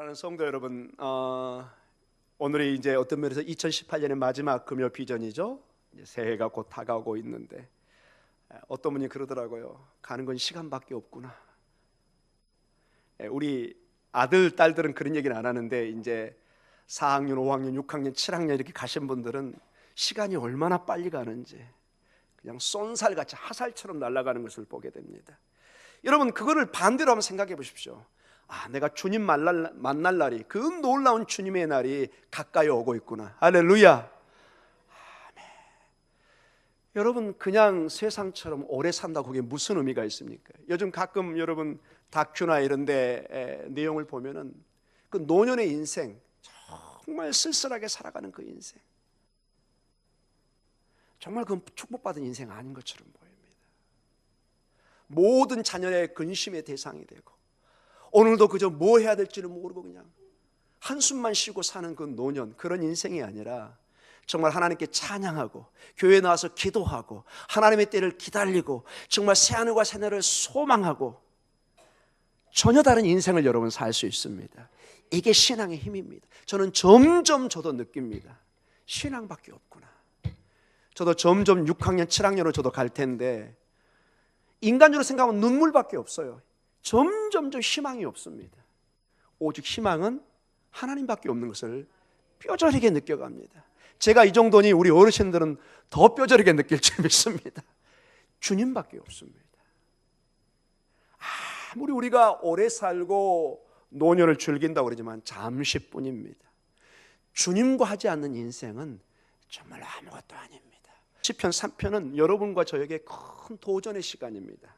사랑하는 성도 여러분, 오늘이 이제 어떤 면에서 2018년의 마지막 금요 비전이죠. 이제 새해가 곧 다가오고 있는데 어떤 분이 그러더라고요. 가는 건 시간밖에 없구나. 우리 아들, 딸들은 그런 얘기는 안 하는데 이제 4학년, 5학년, 6학년, 7학년 이렇게 가신 분들은 시간이 얼마나 빨리 가는지 그냥 쏜살같이 화살처럼 날아가는 것을 보게 됩니다. 여러분, 그거를 반대로 한번 생각해 보십시오. 내가 주님 만날 날이, 그 놀라운 주님의 날이 가까이 오고 있구나. 할렐루야. 아멘. 여러분, 그냥 세상처럼 오래 산다고 그게 무슨 의미가 있습니까? 요즘 가끔 여러분 다큐나 이런 데 내용을 보면은 그 노년의 인생, 정말 쓸쓸하게 살아가는 그 인생, 정말 그건 축복받은 인생 아닌 것처럼 보입니다. 모든 자녀의 근심의 대상이 되고, 오늘도 그저 뭐 해야 될지를 모르고 그냥 한숨만 쉬고 사는 그 노년, 그런 인생이 아니라 정말 하나님께 찬양하고 교회에 나와서 기도하고 하나님의 때를 기다리고 정말 새하늘과 새하늘을 소망하고 전혀 다른 인생을 여러분 살 수 있습니다. 이게 신앙의 힘입니다. 저는 점점 저도 느낍니다. 신앙밖에 없구나. 저도 점점 6학년, 7학년으로 저도 갈 텐데 인간적으로 생각하면 눈물밖에 없어요. 점점 희망이 없습니다. 오직 희망은 하나님밖에 없는 것을 뼈저리게 느껴갑니다. 제가 이 정도니 우리 어르신들은 더 뼈저리게 느낄 줄 믿습니다. 주님밖에 없습니다. 아무리 우리가 오래 살고 노년을 즐긴다고 그러지만 잠시뿐입니다. 주님과 하지 않는 인생은 정말 아무것도 아닙니다. 시편 3편은 여러분과 저에게 큰 도전의 시간입니다.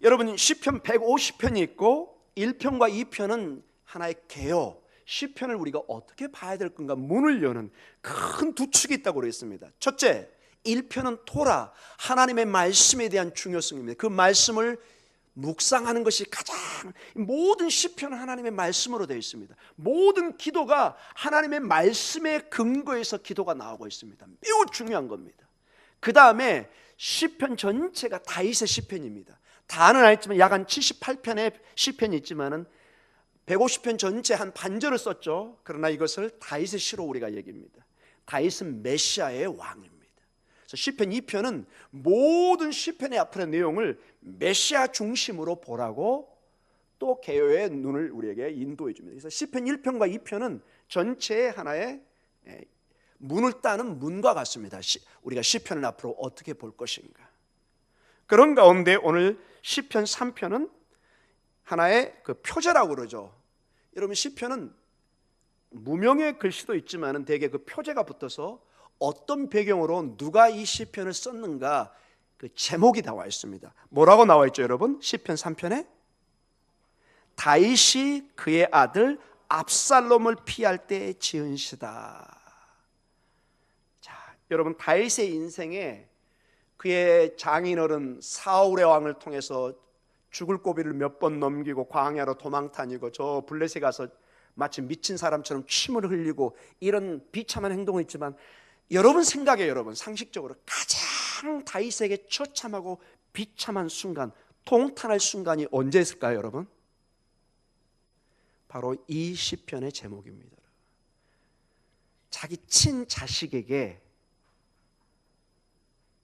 여러분, 시편 150편이 있고 1편과 2편은 하나의 개요, 시편을 우리가 어떻게 봐야 될 건가 문을 여는 큰 두 축이 있다고 그랬습니다. 첫째, 1편은 토라, 하나님의 말씀에 대한 중요성입니다. 그 말씀을 묵상하는 것이 가장, 모든 시편은 하나님의 말씀으로 되어 있습니다. 모든 기도가 하나님의 말씀에 근거해서 기도가 나오고 있습니다. 매우 중요한 겁니다. 그 다음에 시편 전체가 다윗의 시편입니다. 다는 아니지만 약 한 78편의 시편이 있지만은 150편 전체 한 반절을 썼죠. 그러나 이것을 다윗의 시로 우리가 얘기합니다. 다윗은 메시아의 왕입니다. 그래서 시편 2편은 모든 시편의 앞의 내용을 메시아 중심으로 보라고 또 개요의 눈을 우리에게 인도해 줍니다. 그래서 시편 1편과 2편은 전체의 하나의 문을 따는 문과 같습니다. 우리가 시편을 앞으로 어떻게 볼 것인가. 그런 가운데 오늘 시편 3편은 하나의 그 표제라고 그러죠. 여러분, 시편은 무명의 글씨도 있지만은 대개 그 표제가 붙어서 어떤 배경으로 누가 이 시편을 썼는가 그 제목이 나와 있습니다. 뭐라고 나와 있죠, 여러분? 시편 3편에 다윗이 그의 아들 압살롬을 피할 때 지은 시다. 자, 여러분, 다윗의 인생에 그의 장인어른 사울의 왕을 통해서 죽을 고비를 몇 번 넘기고 광야로 도망 다니고 저 블레셋에 가서 마치 미친 사람처럼 침을 흘리고 이런 비참한 행동을 했지만, 여러분 생각에, 여러분 상식적으로 가장 다윗에게 처참하고 비참한 순간, 통탄할 순간이 언제였을까요, 여러분? 바로 이 시편의 제목입니다. 자기 친자식에게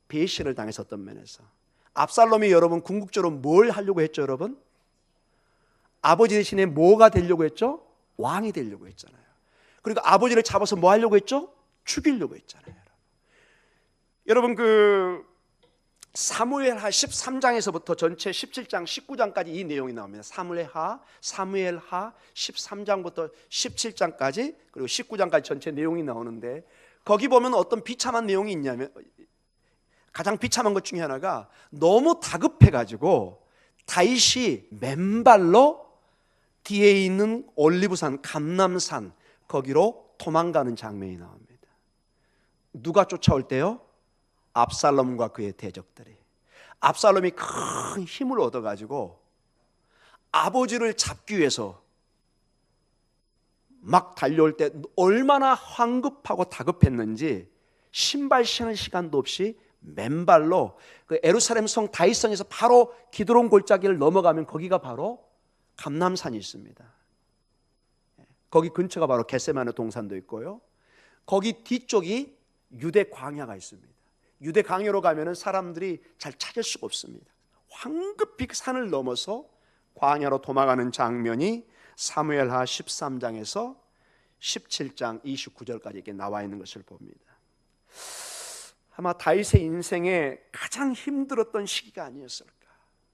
배신을 당해서 어떤 면에서 압살롬이 여러분 궁극적으로 뭘 하려고 했죠, 여러분? 아버지 대신에 뭐가 되려고 했죠? 왕이 되려고 했잖아요. 그리고 아버지를 잡아서 뭐 하려고 했죠? 죽이려고 했잖아요. 여러분, 그 사무엘하 13장에서부터 전체 17장 19장까지 이 내용이 나옵니다. 사무엘하 13장부터 17장까지 그리고 19장까지 전체 내용이 나오는데, 거기 보면 어떤 비참한 내용이 있냐면, 가장 비참한 것 중에 하나가 너무 다급해가지고 다윗이 맨발로 뒤에 있는 올리브산, 감람산 거기로 도망가는 장면이 나옵니다. 누가 쫓아올 때요? 압살롬과 그의 대적들이. 압살롬이 큰 힘을 얻어가지고 아버지를 잡기 위해서 막 달려올 때 얼마나 황급하고 다급했는지 신발 신을 시간도 없이 맨발로 그 예루살렘 성 다윗성에서 바로 기드론 골짜기를 넘어가면 거기가 바로 감람산이 있습니다. 거기 근처가 바로 겟세마네 동산도 있고요. 거기 뒤쪽이 유대 광야가 있습니다. 유대 광야로 가면은 사람들이 잘 찾을 수가 없습니다. 황급히 산을 넘어서 광야로 도망가는 장면이 사무엘하 13장에서 17장 29절까지 이렇게 나와 있는 것을 봅니다. 아마 다윗의 인생에 가장 힘들었던 시기가 아니었을까.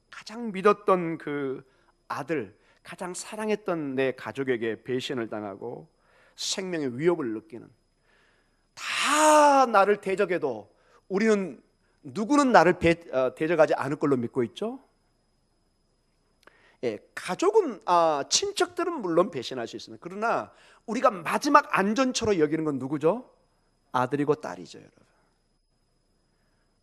가장 믿었던 그 아들, 가장 사랑했던 내 가족에게 배신을 당하고 생명의 위협을 느끼는, 다 나를 대적해도 우리는 누구는 나를 대적하지 않을 걸로 믿고 있죠. 예, 가족은 친척들은 물론 배신할 수 있습니다. 그러나 우리가 마지막 안전처로 여기는 건 누구죠? 아들이고 딸이죠, 여러분.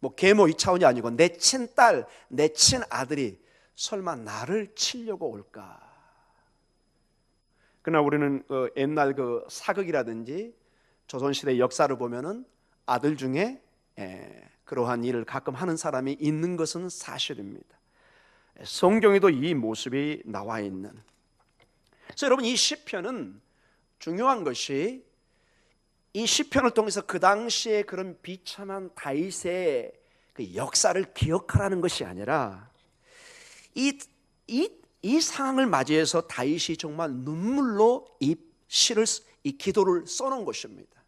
뭐 계모 이 차원이 아니고 내 친딸, 내 친아들이 설마 나를 치려고 올까? 그러나 우리는 옛날 그 사극이라든지 조선시대 역사를 보면은 아들 중에 그러한 일을 가끔 하는 사람이 있는 것은 사실입니다. 성경에도 이 모습이 나와 있는. 그래서 여러분, 이 시편은 중요한 것이, 이 시편을 통해서 그 당시에 그런 비참한 다윗의 그 역사를 기억하라는 것이 아니라 이 상황을 맞이해서 다윗이 정말 눈물로 이 시를, 이 기도를 써놓은 것입니다.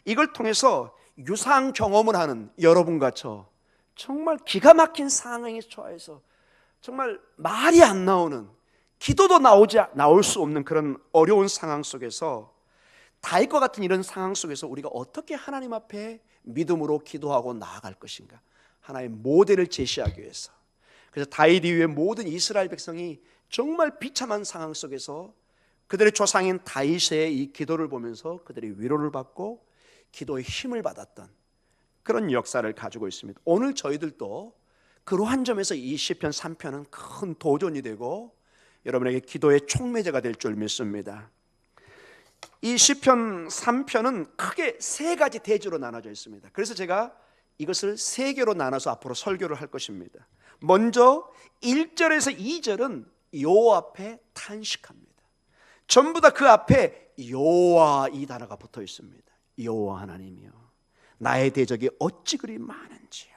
이걸 통해서 유상 경험을 하는 여러분과 저, 정말 기가 막힌 상황에 처해서 정말 말이 안 나오는, 기도도 나올 수 없는 그런 어려운 상황 속에서, 다윗과 같은 이런 상황 속에서 우리가 어떻게 하나님 앞에 믿음으로 기도하고 나아갈 것인가, 하나의 모델을 제시하기 위해서. 그래서 다윗 이후에 모든 이스라엘 백성이 정말 비참한 상황 속에서 그들의 조상인 다윗의 이 기도를 보면서 그들이 위로를 받고 기도의 힘을 받았던 그런 역사를 가지고 있습니다. 오늘 저희들도 그러한 점에서 이 시편 3편은 큰 도전이 되고 여러분에게 기도의 촉매제가 될 줄 믿습니다. 이 시편 3편은 크게 세 가지 대주로 나눠져 있습니다. 그래서 제가 이것을 세 개로 나눠서 앞으로 설교를 할 것입니다. 먼저 1절에서 2절은 여호와 앞에 탄식합니다. 전부 다 그 앞에 여호와 이 단어가 붙어 있습니다. 여호와 하나님이여, 나의 대적이 어찌 그리 많은지요.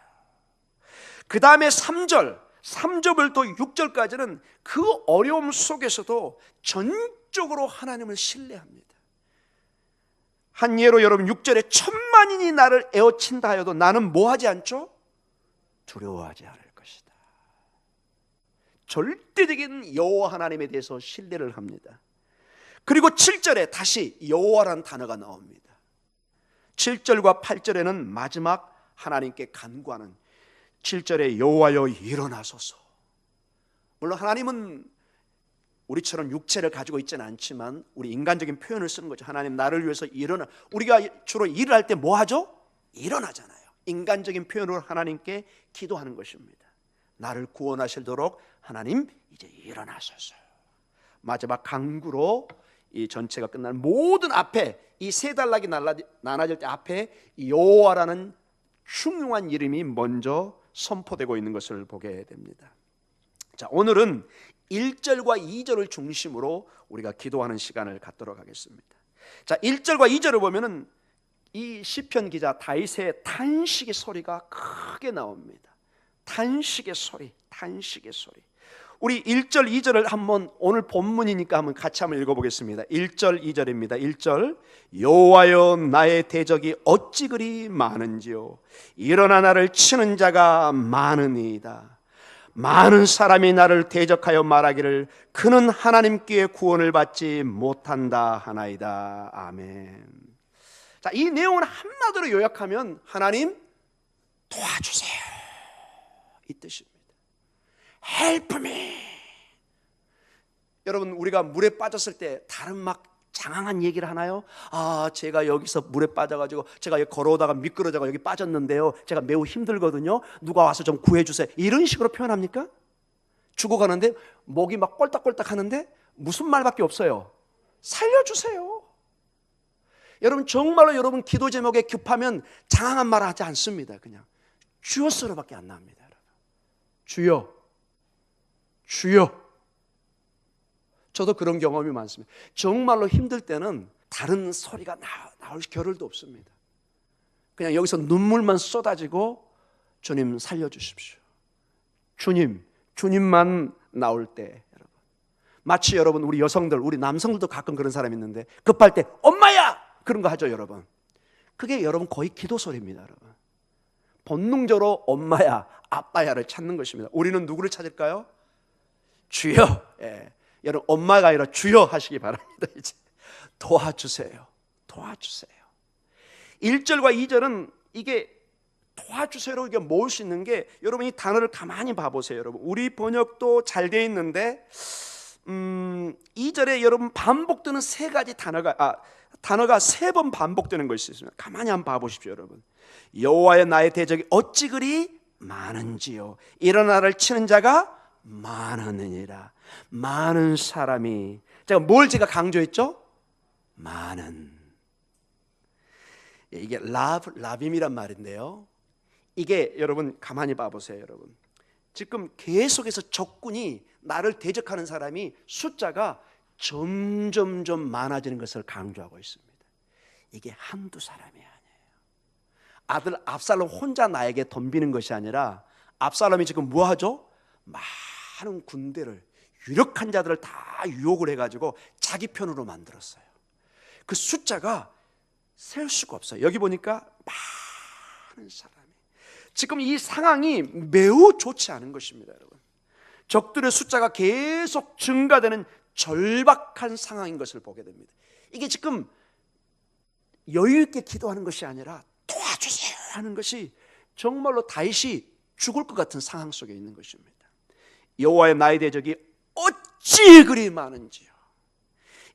그 다음에 3절부터 6절까지는 그 어려움 속에서도 전적으로 하나님을 신뢰합니다. 한 예로 여러분, 6절에 천만인이 나를 에워친다 하여도 나는 뭐하지 않죠? 두려워하지 않을 것이다. 절대적인 여호와 하나님에 대해서 신뢰를 합니다. 그리고 7절에 다시 여호와라는 단어가 나옵니다. 7절과 8절에는 마지막 하나님께 간구하는, 7절에 여호와여 일어나소서. 물론 하나님은 우리처럼 육체를 가지고 있지는 않지만 우리 인간적인 표현을 쓰는 거죠. 하나님, 나를 위해서 일어나. 우리가 주로 일을 할 때 뭐 하죠? 일어나잖아요. 인간적인 표현으로 하나님께 기도하는 것입니다. 나를 구원하시도록 하나님 이제 일어나소서. 마지막 간구로 이 전체가 끝나는, 모든 앞에 이 세 단락이 나눠질 때 앞에 여호와라는 흉흉한 이름이 먼저 선포되고 있는 것을 보게 됩니다. 자, 오늘은 1절과 2절을 중심으로 우리가 기도하는 시간을 갖도록 하겠습니다. 자, 1절과 2절을 보면은 이 시편 기자 다윗의 탄식의 소리가 크게 나옵니다. 탄식의 소리, 탄식의 소리. 우리 1절, 2절을 한번, 오늘 본문이니까 한번 같이 한번 읽어보겠습니다. 1절, 2절입니다. 1절, 여호와여 나의 대적이 어찌 그리 많은지요. 일어나 나를 치는 자가 많으니이다. 많은 사람이 나를 대적하여 말하기를 그는 하나님께 구원을 받지 못한다 하나이다. 아멘. 자, 이 내용을 한마디로 요약하면 하나님 도와주세요, 이 뜻입니다. Help me. 여러분, 우리가 물에 빠졌을 때 다른 막 장황한 얘기를 하나요? 제가 여기서 물에 빠져가지고 제가 여기 걸어오다가 미끄러져가 여기 빠졌는데요, 제가 매우 힘들거든요, 누가 와서 좀 구해주세요, 이런 식으로 표현합니까? 죽어가는데 목이 막 꼴딱꼴딱 하는데 무슨 말밖에 없어요? 살려주세요. 여러분, 정말로 여러분 기도 제목에 급하면 장황한 말을 하지 않습니다. 그냥 주여서로밖에 안 나옵니다. 여러분, 주여, 주여. 저도 그런 경험이 많습니다. 정말로 힘들 때는 다른 소리가 나올 겨를도 없습니다. 그냥 여기서 눈물만 쏟아지고 주님 살려주십시오. 주님만 나올 때 여러분. 마치 여러분 우리 여성들, 우리 남성들도 가끔 그런 사람이 있는데 급할 때 엄마야! 그런 거 하죠 여러분. 그게 여러분 거의 기도 소리입니다 여러분. 본능적으로 엄마야, 아빠야를 찾는 것입니다. 우리는 누구를 찾을까요? 주여. 예. 여러분 엄마가 아니라 주여 하시기 바랍니다. 이제 도와주세요. 1절과 2절은 이게 도와주세요로 이게 모을 수 있는 게 여러분 이 단어를 가만히 봐보세요. 여러분 우리 번역도 잘 되어 있는데 2절에 여러분 반복되는 세 가지 단어가 3번 반복되는 것이 있습니다. 가만히 한번 봐보십시오 여러분. 여호와의 나의 대적이 어찌 그리 많은지요. 이런 나를 치는 자가 많으니라. 많은 사람이, 제가 강조했죠? 많은. 이게 라빔이란 말인데요. 이게 여러분 가만히 봐보세요 여러분. 지금 계속해서 적군이 나를 대적하는 사람이 숫자가 점점점 많아지는 것을 강조하고 있습니다. 이게 한두 사람이 아니에요. 아들 압살롬 혼자 나에게 덤비는 것이 아니라 압살롬이 지금 뭐하죠? 많은 군대를, 유력한 자들을 다 유혹을 해가지고 자기 편으로 만들었어요. 그 숫자가 셀 수가 없어요. 여기 보니까 많은 사람이, 지금 이 상황이 매우 좋지 않은 것입니다 여러분. 적들의 숫자가 계속 증가되는 절박한 상황인 것을 보게 됩니다. 이게 지금 여유 있게 기도하는 것이 아니라 도와주세요 하는 것이 정말로 다윗이 죽을 것 같은 상황 속에 있는 것입니다. 여호와의 나의 대적이 어찌 그리 많은지요.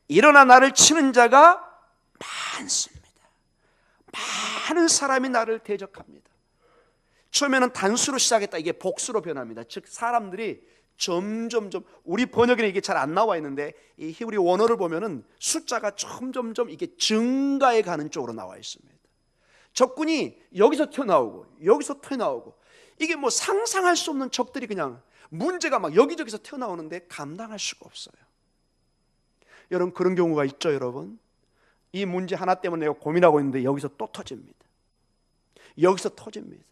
일어나 나를 치는 자가 많습니다. 많은 사람이 나를 대적합니다. 처음에는 단수로 시작했다, 이게 복수로 변합니다. 즉 사람들이 점점점, 우리 번역에는 이게 잘 안 나와 있는데 이 히브리 원어를 보면은 숫자가 점점점 이게 증가해 가는 쪽으로 나와 있습니다. 적군이 여기서 튀어나오고 여기서 튀어나오고, 이게 뭐 상상할 수 없는 적들이 그냥 문제가 막 여기저기서 튀어나오는데 감당할 수가 없어요. 여러분 그런 경우가 있죠 여러분. 이 문제 하나 때문에 내가 고민하고 있는데 여기서 또 터집니다. 여기서 터집니다.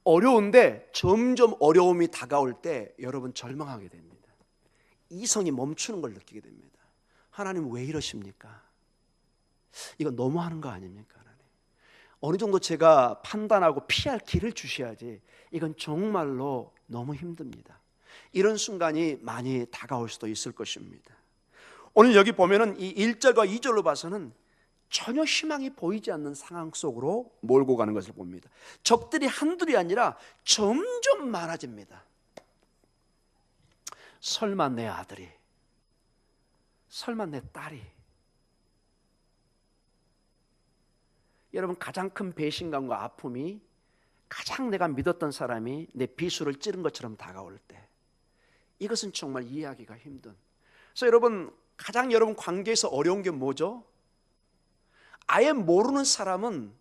어려운데 점점 어려움이 다가올 때 여러분 절망하게 됩니다. 이성이 멈추는 걸 느끼게 됩니다. 하나님 왜 이러십니까? 이거 너무하는 거 아닙니까? 하나님, 어느 정도 제가 판단하고 피할 길을 주셔야지, 이건 정말로 너무 힘듭니다. 이런 순간이 많이 다가올 수도 있을 것입니다. 오늘 여기 보면은 이 1절과 2절로 봐서는 전혀 희망이 보이지 않는 상황 속으로 몰고 가는 것을 봅니다. 적들이 한둘이 아니라 점점 많아집니다. 설마 내 아들이, 설마 내 딸이. 여러분 가장 큰 배신감과 아픔이 가장 내가 믿었던 사람이 내 비수를 찌른 것처럼 다가올 때, 이것은 정말 이해하기가 힘든. 그래서 여러분 가장 여러분 관계에서 어려운 게 뭐죠? 아예 모르는 사람은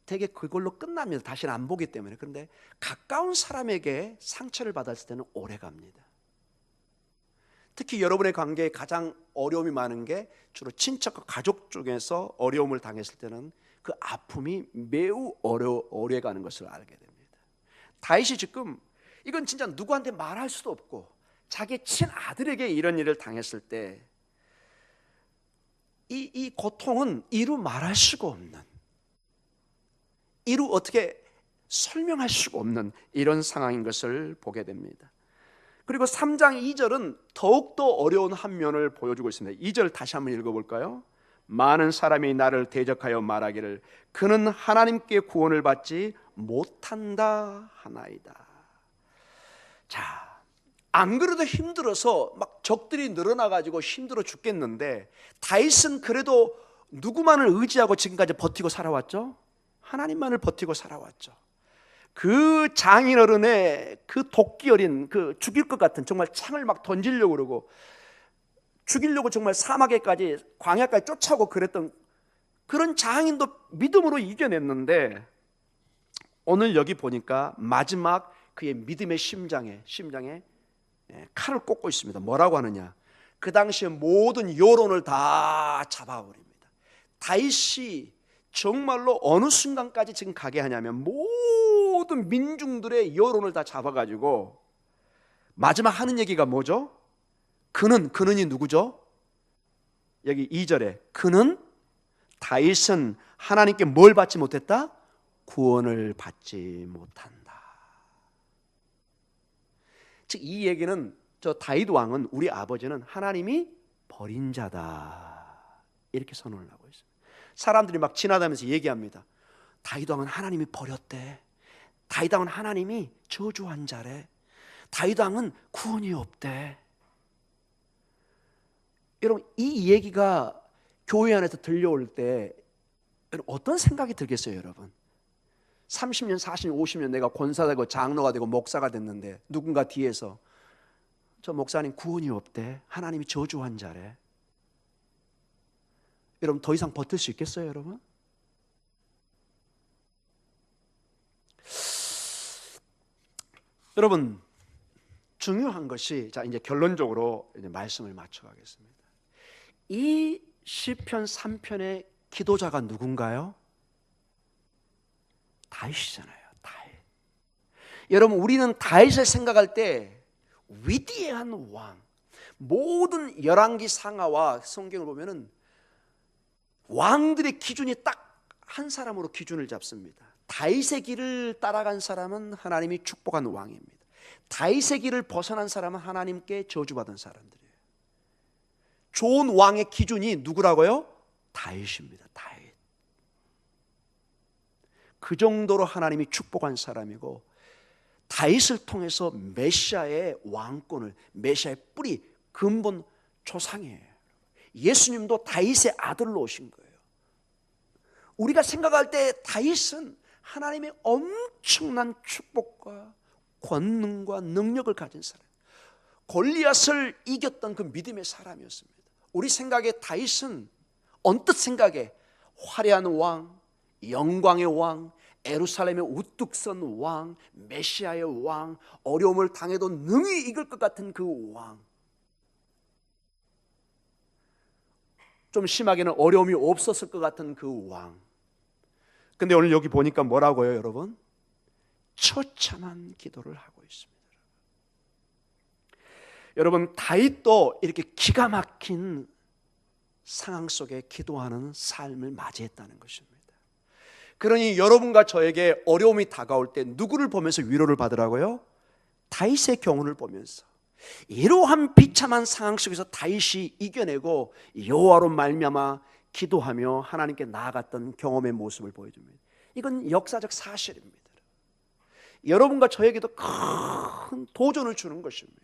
되게 그걸로 끝납니다. 다시는 안 보기 때문에. 그런데 가까운 사람에게 상처를 받았을 때는 오래 갑니다. 특히 여러분의 관계에 가장 어려움이 많은 게 주로 친척과 가족 중에서 어려움을 당했을 때는 그 아픔이 매우 오래 가는 것을 알게 됩니다. 다윗이 지금 이건 진짜 누구한테 말할 수도 없고 자기 친아들에게 이런 일을 당했을 때 이 고통은 이루 말할 수가 없는, 이루 어떻게 설명할 수가 없는 이런 상황인 것을 보게 됩니다. 그리고 3장 2절은 더욱더 어려운 한 면을 보여주고 있습니다. 2절 다시 한번 읽어볼까요? 많은 사람이 나를 대적하여 말하기를 그는 하나님께 구원을 받지 못한다 하나이다. 자, 안 그래도 힘들어서 막 적들이 늘어나가지고 힘들어 죽겠는데 다윗은 그래도 누구만을 의지하고 지금까지 버티고 살아왔죠? 하나님만을 버티고 살아왔죠. 그 장인어른의 그 도끼 어린, 그 죽일 것 같은, 정말 창을 막 던지려고 그러고 죽이려고 정말 사막에까지, 광야까지 쫓아오고 그랬던 그런 장인도 믿음으로 이겨냈는데, 오늘 여기 보니까 마지막 그의 믿음의 심장에 칼을 꽂고 있습니다. 뭐라고 하느냐? 그 당시에 모든 여론을 다 잡아버립니다. 다윗이 정말로 어느 순간까지 지금 가게 하냐면 모든 민중들의 여론을 다 잡아가지고 마지막 하는 얘기가 뭐죠? 그는이 누구죠? 여기 2절에 그는 다윗은 하나님께 뭘 받지 못했다? 구원을 받지 못한다. 즉 이 얘기는 저 다윗 왕은 우리 아버지는 하나님이 버린 자다 이렇게 선언을 하고 있습니다. 사람들이 막 지나다니면서 얘기합니다. 다윗 왕은 하나님이 버렸대. 다윗 왕은 하나님이 저주한 자래. 다윗 왕은 구원이 없대. 여러분 이 얘기가 교회 안에서 들려올 때 어떤 생각이 들겠어요 여러분? 30년, 40년, 50년 내가 권사되고 장로가 되고 목사가 됐는데 누군가 뒤에서 저 목사님 구원이 없대. 하나님이 저주한 자래. 여러분 더 이상 버틸 수 있겠어요 여러분? 여러분 중요한 것이 자 이제 결론적으로 이제 말씀을 맞춰가겠습니다. 이 시편 3편의 기도자가 누군가요? 다윗이잖아요. 다윗. 여러분 우리는 다윗을 생각할 때 위대한 왕, 모든 열왕기 상하와 성경을 보면은 왕들의 기준이 딱 한 사람으로 기준을 잡습니다. 다윗의 길을 따라간 사람은 하나님이 축복한 왕입니다. 다윗의 길을 벗어난 사람은 하나님께 저주받은 사람들이에요. 좋은 왕의 기준이 누구라고요? 다윗입니다. 다윗. 그 정도로 하나님이 축복한 사람이고 다윗을 통해서 메시아의 왕권을, 메시아의 뿌리, 근본 조상이에요. 예수님도 다윗의 아들로 오신 거예요. 우리가 생각할 때 다윗은 하나님의 엄청난 축복과 권능과 능력을 가진 사람, 골리앗을 이겼던 그 믿음의 사람이었습니다. 우리 생각에 다윗은 언뜻 생각에 화려한 왕, 영광의 왕, 예루살렘의 우뚝 선 왕, 메시아의 왕, 어려움을 당해도 능히 이길 것 같은 그 왕. 좀 심하게는 어려움이 없었을 것 같은 그 왕. 근데 오늘 여기 보니까 뭐라고요, 여러분? 처참한 기도를 하고 있습니다. 여러분, 다윗도 이렇게 기가 막힌 상황 속에 기도하는 삶을 맞이했다는 것입니다. 그러니 여러분과 저에게 어려움이 다가올 때 누구를 보면서 위로를 받으라고요? 다윗의 경우를 보면서 이러한 비참한 상황 속에서 다윗이 이겨내고 여호와로 말미암아 기도하며 하나님께 나아갔던 경험의 모습을 보여줍니다. 이건 역사적 사실입니다. 여러분과 저에게도 큰 도전을 주는 것입니다.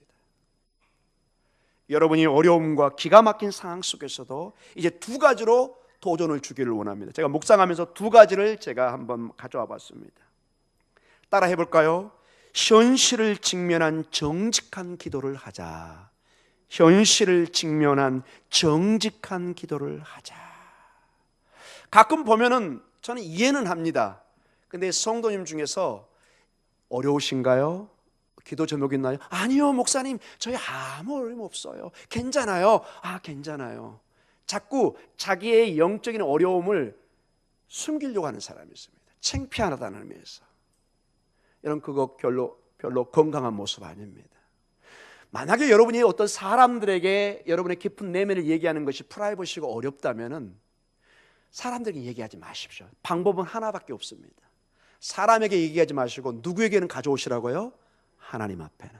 여러분이 어려움과 기가 막힌 상황 속에서도 이제 두 가지로 도전을 주기를 원합니다. 제가 묵상하면서 두 가지를 제가 한번 가져와 봤습니다. 따라 해볼까요? 현실을 직면한 정직한 기도를 하자. 현실을 직면한 정직한 기도를 하자. 가끔 보면은 저는 이해는 합니다. 근데 성도님 중에서 어려우신가요? 기도 제목 있나요? 아니요, 목사님, 저희 아무 어려움 없어요. 괜찮아요. 괜찮아요. 자꾸 자기의 영적인 어려움을 숨기려고 하는 사람이 있습니다. 창피하다는 의미에서. 여러분 그거 별로 건강한 모습 아닙니다. 만약에 여러분이 어떤 사람들에게 여러분의 깊은 내면을 얘기하는 것이 프라이버시가 어렵다면은 사람들에게 얘기하지 마십시오. 방법은 하나밖에 없습니다. 사람에게 얘기하지 마시고 누구에게는 가져오시라고요? 하나님 앞에는.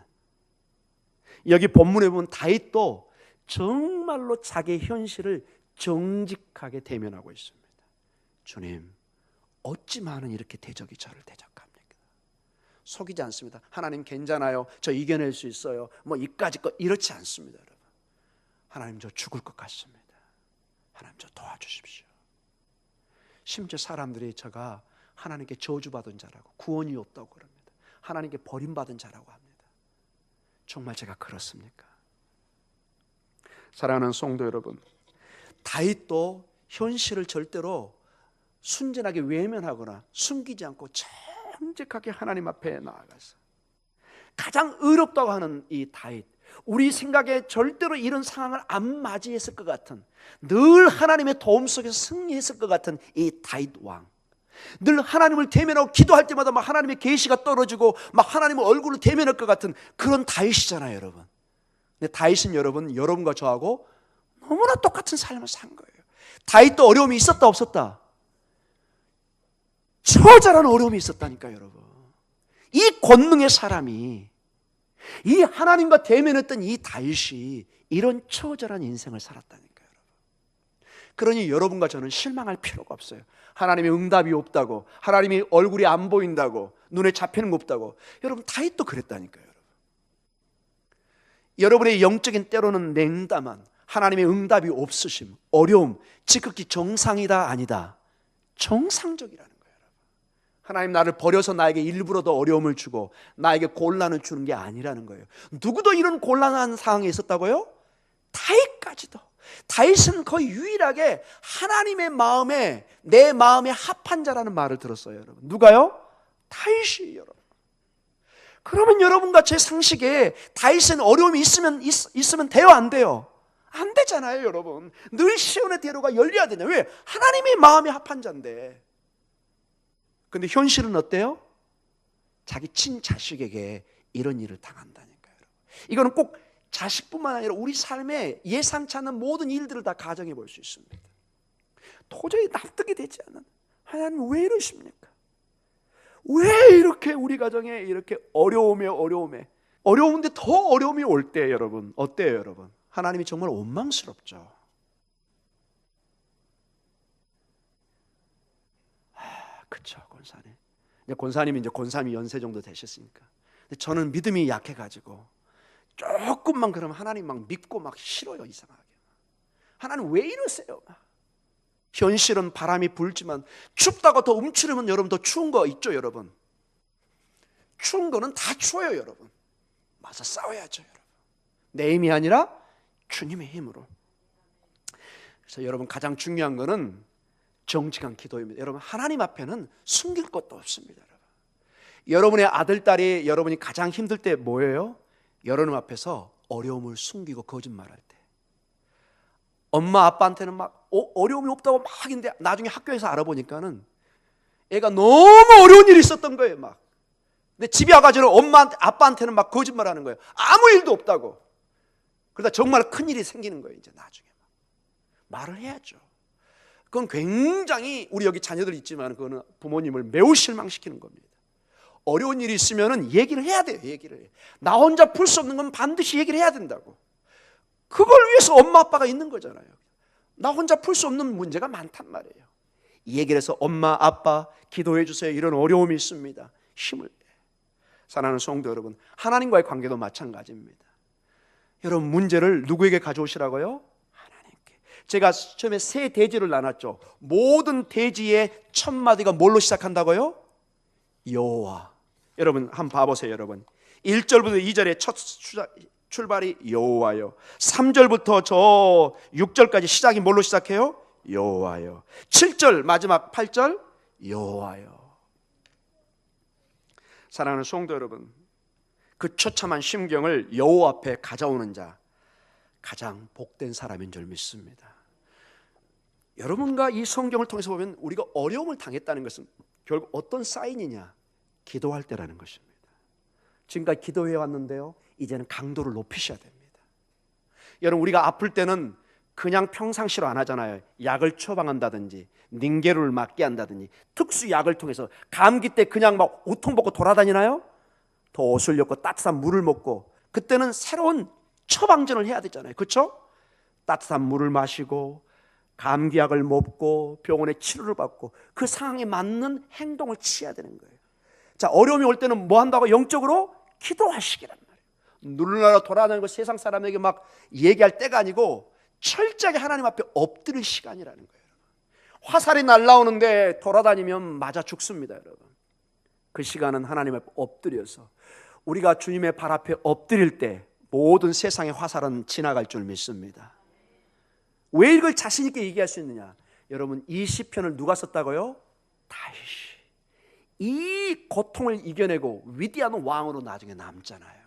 여기 본문에 보면 다윗도 정말로 자기의 현실을 정직하게 대면하고 있습니다. 주님, 어찌만은 이렇게 대적이 저를 대적합니까? 속이지 않습니다. 하나님 괜찮아요. 저 이겨낼 수 있어요. 뭐 이까짓 것 이렇지 않습니다, 여러분. 하나님 저 죽을 것 같습니다. 하나님 저 도와주십시오. 심지어 사람들이 제가 하나님께 저주받은 자라고 구원이 없다고 그럽니다. 하나님께 버림받은 자라고 합니다. 정말 제가 그렇습니까? 사랑하는 성도 여러분, 다윗도 현실을 절대로 순진하게 외면하거나 숨기지 않고 정직하게 하나님 앞에 나아가서 가장 의롭다고 하는 이 다윗, 우리 생각에 절대로 이런 상황을 안 맞이했을 것 같은, 늘 하나님의 도움 속에서 승리했을 것 같은 이 다윗 왕, 늘 하나님을 대면하고 기도할 때마다 막 하나님의 계시가 떨어지고 막 하나님의 얼굴을 대면할 것 같은 그런 다윗이잖아요, 여러분. 근데 다윗은 여러분과 저하고 너무나 똑같은 삶을 산 거예요. 다윗도 어려움이 있었다 없었다? 처절한 어려움이 있었다니까요, 여러분. 이 권능의 사람이, 이 하나님과 대면했던 이 다윗이 이런 처절한 인생을 살았다니까요, 여러분. 그러니 여러분과 저는 실망할 필요가 없어요. 하나님의 응답이 없다고, 하나님이 얼굴이 안 보인다고, 눈에 잡히는 거 없다고. 여러분, 다윗도 그랬다니까요, 여러분. 여러분의 영적인 때로는 냉담한, 하나님의 응답이 없으심, 어려움, 지극히 정상이다 아니다? 정상적이라는 거예요, 여러분. 하나님 나를 버려서 나에게 일부러 더 어려움을 주고 나에게 곤란을 주는 게 아니라는 거예요. 누구도 이런 곤란한 상황에 있었다고요? 다윗까지도. 다윗은 거의 유일하게 하나님의 마음에, 내 마음에 합한 자라는 말을 들었어요, 여러분. 누가요? 다윗이, 여러분. 그러면 여러분과 제 상식에 다윗은 어려움이 있으면 돼요, 안 돼요? 안 되잖아요, 여러분. 늘 시온의 대로가 열려야 되냐. 왜? 하나님의 마음에 합한 자인데. 근데 현실은 어때요? 자기 친자식에게 이런 일을 당한다니까요, 여러분. 이거는 꼭 자식뿐만 아니라 우리 삶에 예상치 않는 모든 일들을 다 가정해 볼 수 있습니다. 도저히 납득이 되지 않는, 하나님 왜 이러십니까? 왜 이렇게 우리 가정에 이렇게 어려운데 더 어려움이 올 때, 여러분 어때요, 여러분? 하나님이 정말 원망스럽죠. 그쵸, 권사님이 권사님이 연세 정도 되셨으니까. 근데 저는 믿음이 약해가지고 조금만 그러면 하나님 막 믿고 막 싫어요, 이상하게. 하나님 왜 이러세요? 현실은 바람이 불지만 춥다고 더 움츠리면 여러분 더 추운 거 있죠, 여러분. 추운 거는 다 추워요, 여러분. 맞아 싸워야죠, 여러분. 내 힘이 아니라 주님의 힘으로. 그래서 여러분, 가장 중요한 거는 정직한 기도입니다. 여러분, 하나님 앞에는 숨길 것도 없습니다, 여러분. 여러분의 아들, 딸이 여러분이 가장 힘들 때 뭐예요? 여러분 앞에서 어려움을 숨기고 거짓말할 때. 엄마 아빠한테는 막 어려움이 없다고 막 하는데 나중에 학교에서 알아보니까는 애가 너무 어려운 일이 있었던 거예요, 막. 근데 집에 와가지고 엄마한테 아빠한테는 막 거짓말하는 거예요. 아무 일도 없다고. 그러다 정말 큰 일이 생기는 거예요, 이제 나중에. 말을 해야죠. 그건 굉장히, 우리 여기 자녀들 있지만 그거는 부모님을 매우 실망시키는 겁니다. 어려운 일이 있으면은 얘기를 해야 돼요, 얘기를. 나 혼자 풀 수 없는 건 반드시 얘기를 해야 된다고. 그걸 위해서 엄마 아빠가 있는 거잖아요. 나 혼자 풀 수 없는 문제가 많단 말이에요. 이 얘기를 해서 엄마 아빠 기도해 주세요, 이런 어려움이 있습니다. 힘을 내. 사랑하는 성도 여러분, 하나님과의 관계도 마찬가지입니다. 여러분, 문제를 누구에게 가져오시라고요? 하나님께. 제가 처음에 세 대지를 나눴죠. 모든 대지의 첫 마디가 뭘로 시작한다고요? 여호와. 여러분 한번 봐보세요, 여러분. 1절부터 2절의 첫 출발이 여호와요. 3절부터 저 6절까지 시작이 뭘로 시작해요? 여호와요. 7절 마지막 8절 여호와요. 사랑하는 성도 여러분, 그 처참한 심경을 여호와 앞에 가져오는 자, 가장 복된 사람인 줄 믿습니다. 여러분과 이 성경을 통해서 보면 우리가 어려움을 당했다는 것은 결국 어떤 사인이냐? 기도할 때라는 것입니다. 지금까지 기도해 왔는데요, 이제는 강도를 높이셔야 됩니다. 여러분, 우리가 아플 때는 그냥 평상시로 안 하잖아요. 약을 처방한다든지 닝게루를 맞게 한다든지 특수 약을 통해서. 감기 때 그냥 막 우통 벗고 돌아다니나요? 더 옷을 입고 따뜻한 물을 먹고. 그때는 새로운 처방전을 해야 되잖아요, 그렇죠? 따뜻한 물을 마시고 감기약을 먹고 병원에 치료를 받고 그 상황에 맞는 행동을 취해야 되는 거예요. 자, 어려움이 올 때는 뭐 한다고? 영적으로 기도하시기란 말이에요. 누르나라 돌아다니고 세상 사람에게 막 얘기할 때가 아니고 철저하게 하나님 앞에 엎드릴 시간이라는 거예요. 화살이 날아오는데 돌아다니면 맞아 죽습니다, 여러분. 그 시간은 하나님 앞에 엎드려서 우리가 주님의 발 앞에 엎드릴 때 모든 세상의 화살은 지나갈 줄 믿습니다. 왜 이걸 자신 있게 얘기할 수 있느냐? 여러분, 이 시편을 누가 썼다고요? 다윗이. 이 고통을 이겨내고 위대한 왕으로 나중에 남잖아요.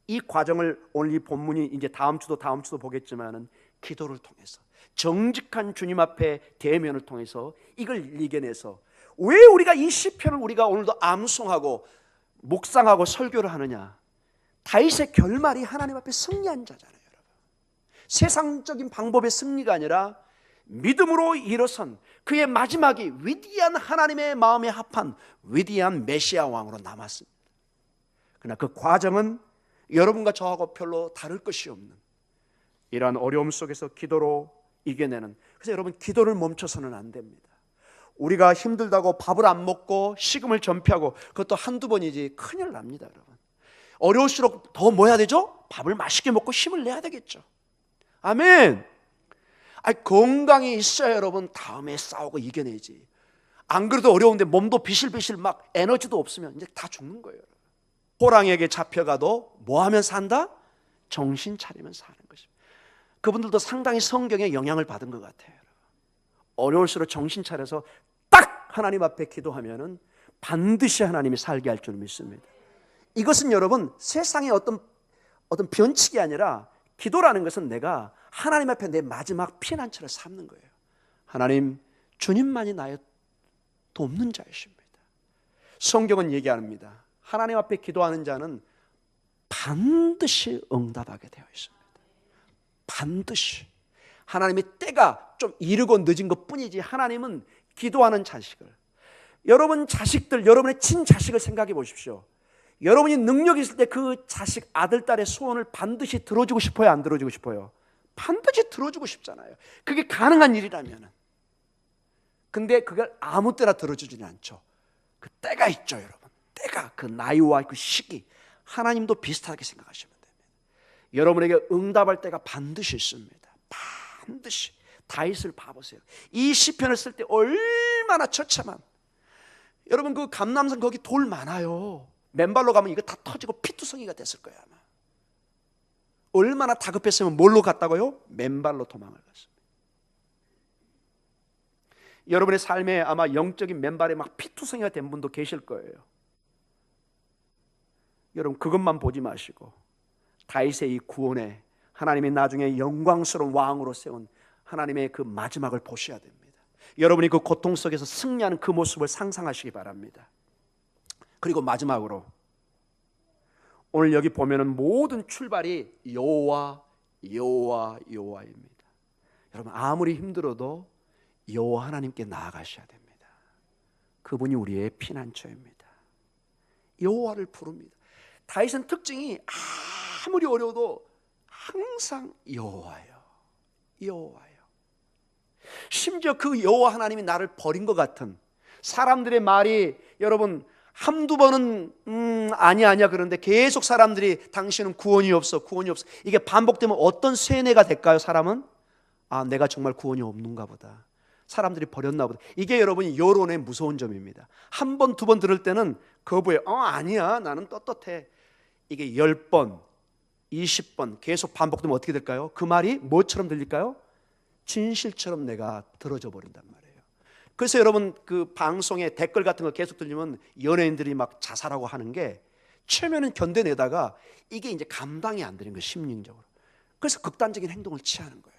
이 과정을 오늘 이 본문이 이제 다음 주도 보겠지만은 기도를 통해서 정직한 주님 앞에 대면을 통해서 이걸 이겨내서 왜 우리가 이 시편을 우리가 오늘도 암송하고 묵상하고 설교를 하느냐? 다윗의 결말이 하나님 앞에 승리한 자잖아요, 여러분. 세상적인 방법의 승리가 아니라 믿음으로 일어선 그의 마지막이 위대한 하나님의 마음에 합한 위대한 메시아 왕으로 남았습니다. 그러나 그 과정은 여러분과 저하고 별로 다를 것이 없는 이러한 어려움 속에서 기도로 이겨내는, 그래서 여러분 기도를 멈춰서는 안 됩니다. 우리가 힘들다고 밥을 안 먹고 식음을 전폐하고 그것도 한두 번이지 큰일 납니다, 여러분. 어려울수록 더 뭐 해야 되죠? 밥을 맛있게 먹고 힘을 내야 되겠죠. 아멘. 건강이 있어야 여러분 다음에 싸우고 이겨내지. 안 그래도 어려운데 몸도 비실비실 막 에너지도 없으면 이제 다 죽는 거예요. 호랑이에게 잡혀가도 뭐 하면 산다? 정신 차리면 사는 것입니다. 그분들도 상당히 성경에 영향을 받은 것 같아요. 어려울수록 정신 차려서 딱 하나님 앞에 기도하면은 반드시 하나님이 살게 할 줄 믿습니다. 이것은 여러분 세상의 어떤 변칙이 아니라 기도라는 것은 내가 하나님 앞에 내 마지막 피난처를 삼는 거예요. 하나님, 주님만이 나의 돕는 자이십니다. 성경은 얘기합니다. 하나님 앞에 기도하는 자는 반드시 응답하게 되어 있습니다. 반드시. 하나님의 때가 좀 이르고 늦은 것 뿐이지 하나님은 기도하는 자식을, 여러분 자식들, 여러분의 친자식을 생각해 보십시오. 여러분이 능력이 있을 때 그 자식, 아들, 딸의 소원을 반드시 들어주고 싶어요? 안 들어주고 싶어요? 반드시 들어주고 싶잖아요. 그게 가능한 일이라면. 근데 그걸 아무 때나 들어주지는 않죠. 그 때가 있죠, 여러분. 때가, 그 나이와 그 시기. 하나님도 비슷하게 생각하시면 됩니다. 여러분에게 응답할 때가 반드시 있습니다. 반드시. 다윗을 봐보세요. 이 시편을 쓸 때 얼마나 처참한, 여러분 그 감람산 거기 돌 많아요. 맨발로 가면 이거 다 터지고 피투성이가 됐을 거예요 아마. 얼마나 다급했으면 뭘로 갔다고요? 맨발로 도망을 갔습니다. 여러분의 삶에 아마 영적인 맨발에 막 피투성이가 된 분도 계실 거예요. 여러분 그것만 보지 마시고 다윗의 이 구원에 하나님이 나중에 영광스러운 왕으로 세운 하나님의 그 마지막을 보셔야 됩니다. 여러분이 그 고통 속에서 승리하는 그 모습을 상상하시기 바랍니다. 그리고 마지막으로 오늘 여기 보면은 모든 출발이 여호와입니다. 여러분 아무리 힘들어도 여호와 하나님께 나아가셔야 됩니다. 그분이 우리의 피난처입니다. 여호와를 부릅니다. 다윗은 특징이 아무리 어려워도 항상 여호와예요. 심지어 그 여호와 하나님이 나를 버린 것 같은 사람들의 말이 여러분 한두 번은 아니야 그런데 계속 사람들이 당신은 구원이 없어 이게 반복되면 어떤 세뇌가 될까요? 사람은 내가 정말 구원이 없는가 보다, 사람들이 버렸나 보다. 이게 여러분이 여론의 무서운 점입니다. 한 번, 두 번 들을 때는 거부해. 아니야 나는 떳떳해. 이게 10번, 20번 계속 반복되면 어떻게 될까요? 그 말이 뭐처럼 들릴까요? 진실처럼 내가 들어져 버린단 말이에요. 그래서 여러분 그 방송에 댓글 같은 거 계속 들리면 연예인들이 막 자살하고 하는 게 처음에는 견뎌내다가 이게 이제 감당이 안 되는 거예요, 심리적으로. 그래서 극단적인 행동을 취하는 거예요.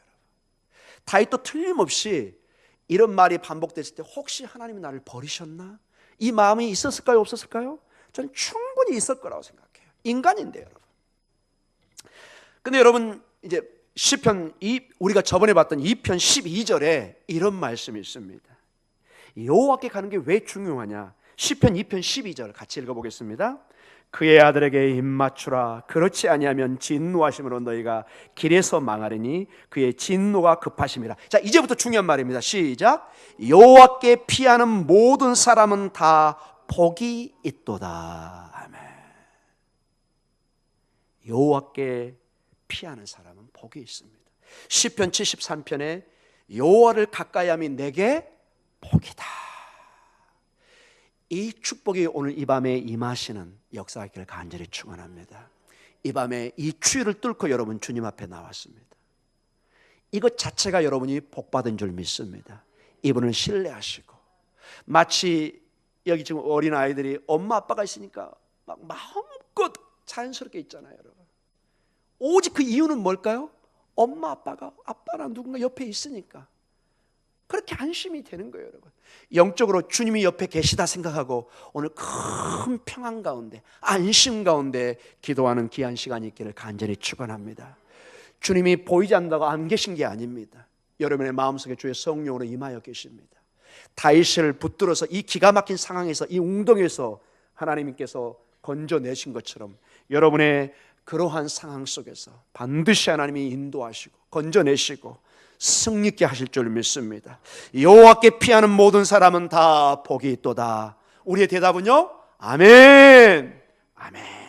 다윗도 틀림없이 이런 말이 반복됐을 때 혹시 하나님이 나를 버리셨나? 이 마음이 있었을까요? 없었을까요? 저는 충분히 있을 거라고 생각해요. 인간인데 여러분. 근데 여러분 이제 시편 우리가 저번에 봤던 2편 12절에 이런 말씀이 있습니다. 여호와께 가는 게 왜 중요하냐? 시편 2편 12절 같이 읽어보겠습니다. 그의 아들에게 입맞추라. 그렇지 아니하면 진노하심으로 너희가 길에서 망하리니 그의 진노가 급하심이라. 자, 이제부터 중요한 말입니다. 시작. 여호와께 피하는 모든 사람은 다 복이 있도다. 아멘. 여호와께 피하는 사람은 복이 있습니다. 시편 73편에 여호와를 가까이함이 내게 복이다. 이 축복이 오늘 이 밤에 임하시는 역사가 있기를 간절히 축원합니다. 이 밤에 이 추위를 뚫고 여러분 주님 앞에 나왔습니다. 이것 자체가 여러분이 복받은 줄 믿습니다. 이분을 신뢰하시고, 마치 여기 지금 어린 아이들이 엄마 아빠가 있으니까 막 마음껏 자연스럽게 있잖아요, 여러분. 오직 그 이유는 뭘까요? 엄마 아빠랑 누군가 옆에 있으니까 그렇게 안심이 되는 거예요, 여러분. 영적으로 주님이 옆에 계시다 생각하고 오늘 큰 평안 가운데, 안심 가운데 기도하는 귀한 시간이 있기를 간절히 축원합니다. 주님이 보이지 않는다고 안 계신 게 아닙니다. 여러분의 마음속에 주의 성령으로 임하여 계십니다. 다윗을 붙들어서 이 기가 막힌 상황에서, 이 웅덩이에서 하나님께서 건져내신 것처럼 여러분의 그러한 상황 속에서 반드시 하나님이 인도하시고 건져내시고 승리케 하실 줄 믿습니다. 여호와께 피하는 모든 사람은 다 복이 있도다. 우리의 대답은요? 아멘. 아멘.